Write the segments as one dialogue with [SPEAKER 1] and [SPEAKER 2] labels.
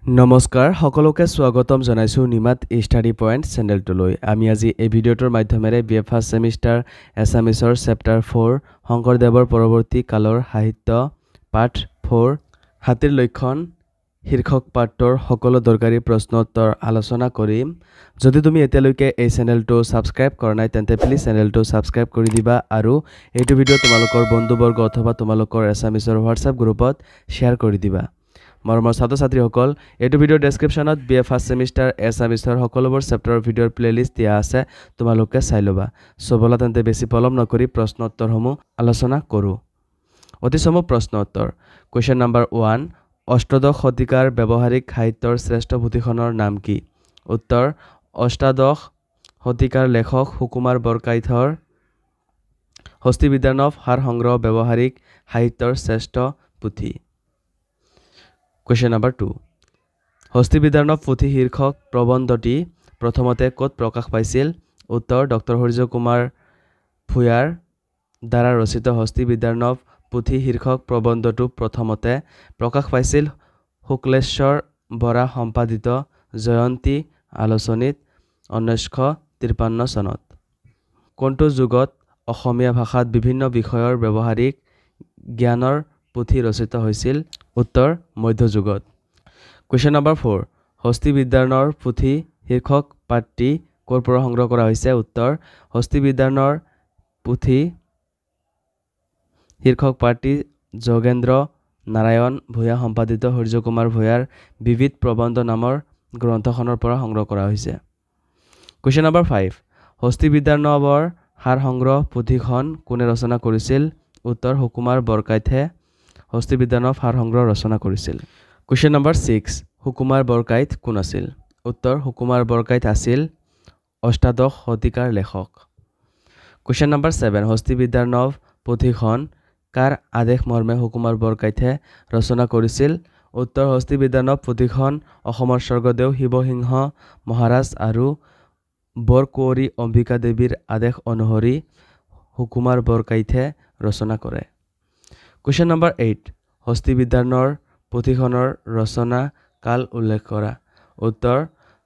[SPEAKER 1] নমস্কাৰ সকলোকে স্বাগতম জনাইছো নিমাত ষ্টাডি পইণ্ট চেনেলটোলৈ আমি আজি এই ভিডিঅ'টোৰ মাধ্যমেৰে বিএ ফাৰ্ষ্ট সেমিষ্টাৰ এছামিছৰ চেপ্টাৰ 4 শংকৰদেৱৰ পৰৱৰ্তী কালৰ সাহিত্য পাঠ 4 হাতীৰ লক্ষণ শীৰ্ষক পাঠৰ সকলো দৰকাৰী প্ৰশ্ন উত্তৰ আলোচনা কৰিম যদি তুমি এতিয়ালৈকে এই চেনেলটো সাবস্ক্ৰাইব কৰা নাই তেন্তে প্লিজ চেনেলটো সাবস্ক্ৰাইব কৰি দিবা আৰু এইটো ভিডিঅ' তোমালোকৰ বন্ধুবৰ্গ অথবা তোমালোকৰ এছামিছৰ হোৱাটছআপ গ্ৰুপত শ্বেয়াৰ কৰি দিবা মৰমৰ ছাত্ৰ-ছাত্ৰীসকল এইটো ভিডিঅ'ৰ ডেসক্ৰিপশ্যনত বিএ ফাৰ্ষ্ট সেমিষ্টাৰ এছামিছৰ সকলোবোৰ চেপ্টাৰৰ ভিডিঅ'ৰ প্লেলিষ্ট দিয়া আছে তোমালোকে চাই ল'বা সবলা তেন্তে বেছি পলম নকৰি প্ৰশ্ন উত্তৰসমূহ আলোচনা কৰোঁ অতি চমু প্ৰশ্ন উত্তৰ কোৱেশ্চন নম্বৰ 1 অষ্টাদশ শতিকাৰ ব্যৱহাৰিক সাহিত্যৰ শ্ৰেষ্ঠ পুথিখনৰ নাম কি উত্তৰ অষ্টাদশ শতিকাৰ লেখক সুকুমাৰ বৰকাইতৰ হস্তিবিদ্যানৱ সাৰ সংগ্ৰহ ব্যৱহাৰিক সাহিত্যৰ শ্ৰেষ্ঠ পুথি Question number 2 হস্তিবিদ্যানৱ পুথি শীৰ্ষক প্ৰবন্ধটি প্ৰথমতে ক'ত প্ৰকাশ পাইছিল উত্তৰ ডক্টৰ হৰিজ কুমাৰ ভূঞাৰ দ্বাৰা ৰচিত হস্তিবিদ্যানৱ পুথি শীৰ্ষক প্ৰবন্ধটো প্ৰথমতে প্ৰকাশ পাইছিল শুক্লেশ্বৰ বৰা সম্পাদিত জয়ন্তী আলোচনীত 1953 চনত কোনটো যুগত অসমীয়া ভাষাত বিভিন্ন বিষয়ৰ ব্যৱহাৰিক জ্ঞানৰ পুথি ৰচিত হৈছিল উত্তৰ মধ্যযুগত Question number 4 হস্তিবিদ্যানৰ পুথি শীৰ্ষক পাঠটি ক'ৰ পৰা সংগ্ৰহ কৰা হৈছে উত্তৰ হস্তিবিদ্যানৰ পুথি শীৰ্ষক পাঠটি যোগেন্দ্ৰ নাৰায়ণ ভূঞা সম্পাদিত হৰিজ কুমাৰ ভূঞাৰ বিবিধ প্ৰবন্ধ নামৰ গ্ৰন্থখনৰ পৰা সংগ্ৰহ কৰা হৈছে Question number 5 হস্তিবিদ্যানৱৰ সাৰ সংগ্ৰহ পুথিখন কোনে ৰচনা কৰিছিল উত্তৰ সুকুমাৰ বৰকাইতে হস্তিবিদ্যানৱ সাৰ সংগ্ৰহ ৰচনা কৰিছিল Question number 6 সুকুমাৰ বৰকাইত কোন আছিল উত্তৰ সুকুমাৰ বৰকাইত আছিল অষ্টাদশ শতিকাৰ লেখক Question number 7 হস্তিবিদ্যানৱ পুথিখন কাৰ আদেশ মৰ্মে সুকুমাৰ বৰকাইতে ৰচনা কৰিছিল উত্তৰ হস্তিবিদ্যানৱ পুথিখন অসমৰ স্বৰ্গদেউ শিৱসিংহ মহাৰাজ আৰু বৰকুঁৱৰী অম্বিকা দেৱীৰ আদেশ অনুসৰি সুকুমাৰ বৰকাইতে ৰচনা কৰে Question number 8 হস্তিবিদ্যানৰ পুথিখনৰ ৰচনা কাল উল্লেখ কৰা উত্তৰ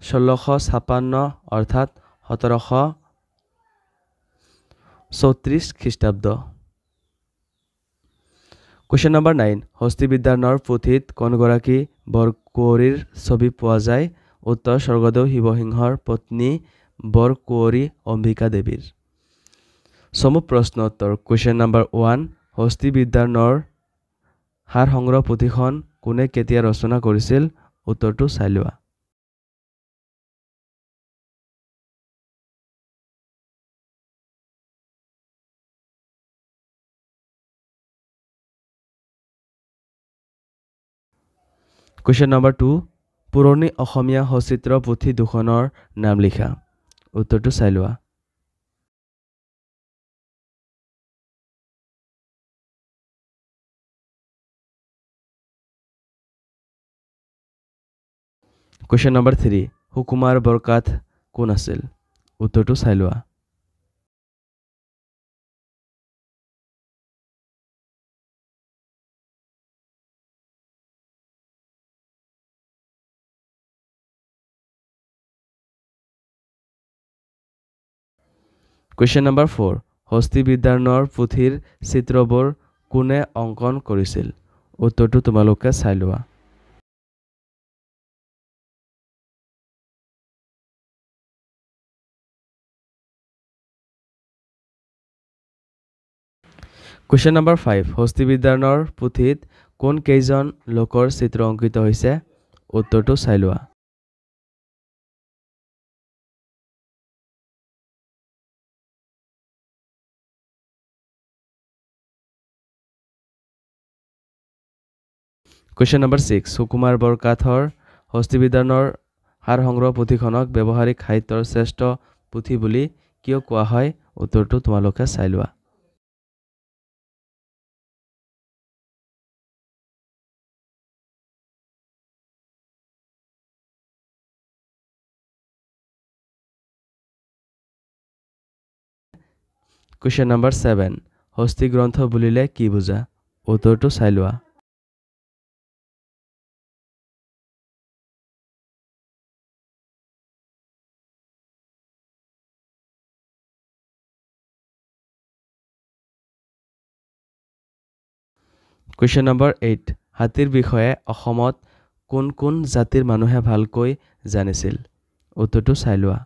[SPEAKER 1] 1656 অৰ্থাৎ 1734 খ্ৰীষ্টাব্দ Question number 9 হস্তিবিদ্যানৰ পুথিত কোনগৰাকী বৰকুঁৱৰীৰ ছবি পোৱা যায় উত্তৰ স্বৰ্গদেউ শিৱসিংহৰ পত্নী বৰকুঁৱৰী অম্বিকা দেৱীৰ চমু প্ৰশ্ন উত্তৰ Question number 1 হস্তিবিদ্যানৰ সাৰ সংগ্ৰহ পুথিখন কোনে কেতিয়া ৰচনা কৰিছিল উত্তৰটো চাই লোৱা Question number 2 পুৰণি অসমীয়া সচিত্ৰ পুথি দুখনৰ নাম লিখা উত্তৰটো চাই লোৱা Question number 3 সুকুমাৰ বৰকাইত কোন আছিল উত্তৰটো চাই লোৱা Question number 4 হস্তিবিদ্যানৰ পুথিৰ চিত্ৰবোৰ কোনে অংকন কৰিছিল উত্তৰটো তোমালোকে চাই লোৱা Question number 5 হস্তিবিদ্যানৰ পুথিত কোন কেইজন লোকৰ চিত্ৰ অংকিত হৈছে উত্তৰটো চাই লোৱা Question number 6 সুকুমাৰ বৰকাইতৰ হস্তিবিদ্যানৰ সাৰ সংগ্ৰহ পুথিখনক ব্যৱহাৰিক সাহিত্যৰ শ্ৰেষ্ঠ পুথি বুলি কিয় কোৱা হয় উত্তৰটো তোমালোকে চাই লোৱা Question number 7 হস্তি গ্ৰন্থ বুলিলে কি বুজা উত্তৰটো চাই লোৱা Question number 8. হাতীৰ বিষয়ে অসমত কোন কোন জাতিৰ মানুহে ভালকৈ জানিছিল? উত্তৰটো চাই লোৱা।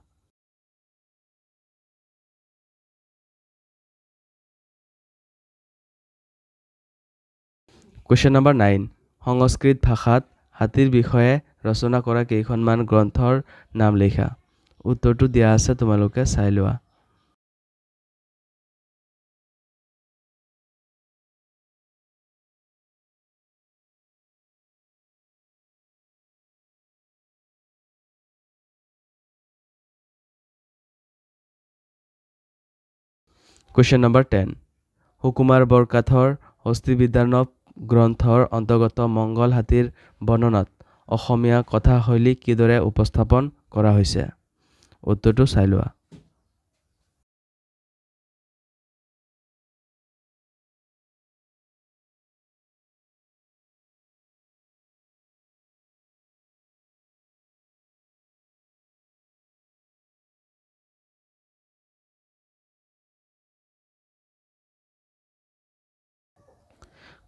[SPEAKER 1] Question number 9. সংস্কৃত ভাষাত হাতীৰ বিষয়ে ৰচনা কৰা কেইখনমান গ্ৰন্থৰ নাম লিখা। উত্তৰটো দিয়া আছে তোমালোকে চাই লোৱা। Question number 10. সুকুমাৰ বৰকাথৰ হস্তিবিদ্যানৱ গ্ৰন্থৰ অন্তৰ্গত মংগল হাতীৰ বৰ্ণনাত অসমীয়া কথাশৈলী কিদৰে উপস্থাপন কৰা হৈছে? উত্তৰটো চাই লোৱা।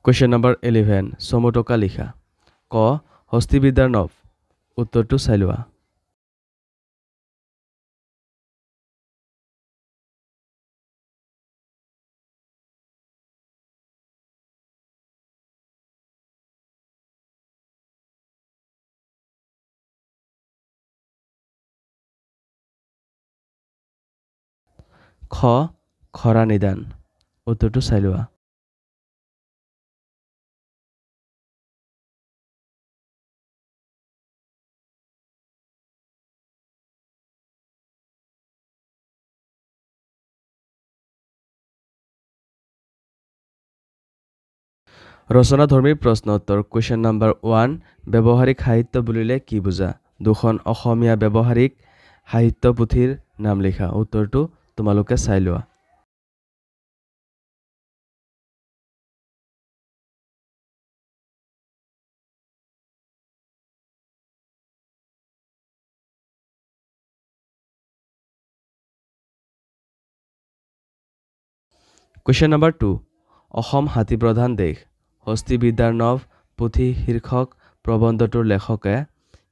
[SPEAKER 1] Question number 11. চমুটকা লিখা। ক. হস্তিবিদ্যানৱ। উত্তৰটো চাই লোৱা। খ. খৰা নিদান। উত্তৰটো চাই লোৱা। ৰচনাধৰ্মী প্ৰশ্ন উত্তৰ। Question number 1. ব্যৱহাৰিক সাহিত্য বুলিলে কি বুজা? দুখন অসমীয়া ব্যৱহাৰিক সাহিত্য পুথিৰ নাম লিখা। উত্তৰটো তোমালোকে চাই লোৱা। Question number 2. অসম হাতী প্ৰধান দেশ। হস্তিবিদ্যানৱ পুথি শীৰ্ষক প্ৰবন্ধটোৰ লেখকে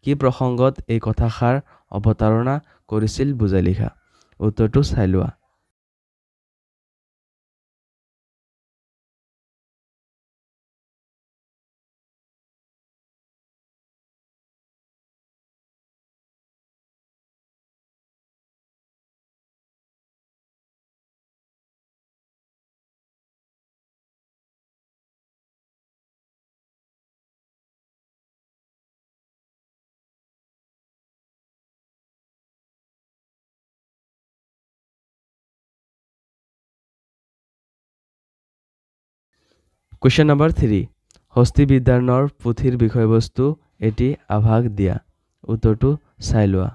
[SPEAKER 1] কি প্ৰসংগত এই কথাষাৰ অৱতাৰণা কৰিছিল বুজাই লিখা। উত্তৰটো চাই লোৱা। Question number 3. হস্তিবিদ্যানৱ পুথিৰ বিষয়বস্তু এটি আভাস দিয়া। উত্তৰটো চাই লোৱা।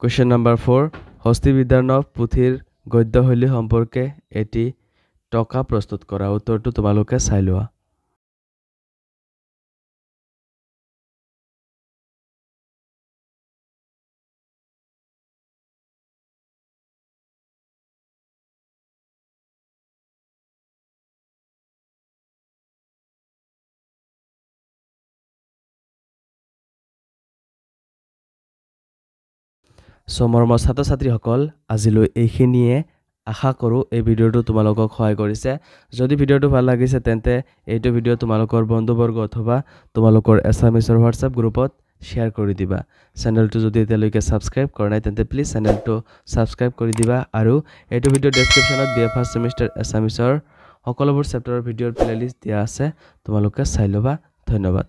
[SPEAKER 1] Question number 4. হস্তিবিদ্যানৱ পুথিৰ গদ্যশৈলী সম্পৰ্কে এটি টকা প্ৰস্তুত কৰা। উত্তৰটো তোমালোকে চাই লোৱা। মৰমৰ ছাত্ৰ ছাত্ৰীসকল, আজিলৈ এইখিনিয়ে। আশা কৰোঁ এই ভিডিঅ'টো তোমালোকক সহায় কৰিছে। যদি ভিডিঅ'টো ভাল লাগিছে তেন্তে এইটো ভিডিঅ' তোমালোকৰ বন্ধুবৰ্গ অথবা তোমালোকৰ এছামিছৰ হোৱাটছআপ গ্ৰুপত শ্বেয়াৰ কৰি দিবা। চেনেলটো যদি এতিয়ালৈকে ছাবস্ক্ৰাইব কৰা নাই তেন্তে প্লিজ চেনেলটো ছাবস্ক্ৰাইব কৰি দিবা। আৰু এইটো ভিডিঅ' ডেছক্ৰিপশ্যনত BA ফাৰ্ষ্ট ছেমিষ্টাৰ এছামিছৰ সকলোবোৰ চেপ্টাৰৰ ভিডিঅ'ৰ প্লেলিষ্ট দিয়া আছে, তোমালোকে চাই ল'বা। ধন্যবাদ।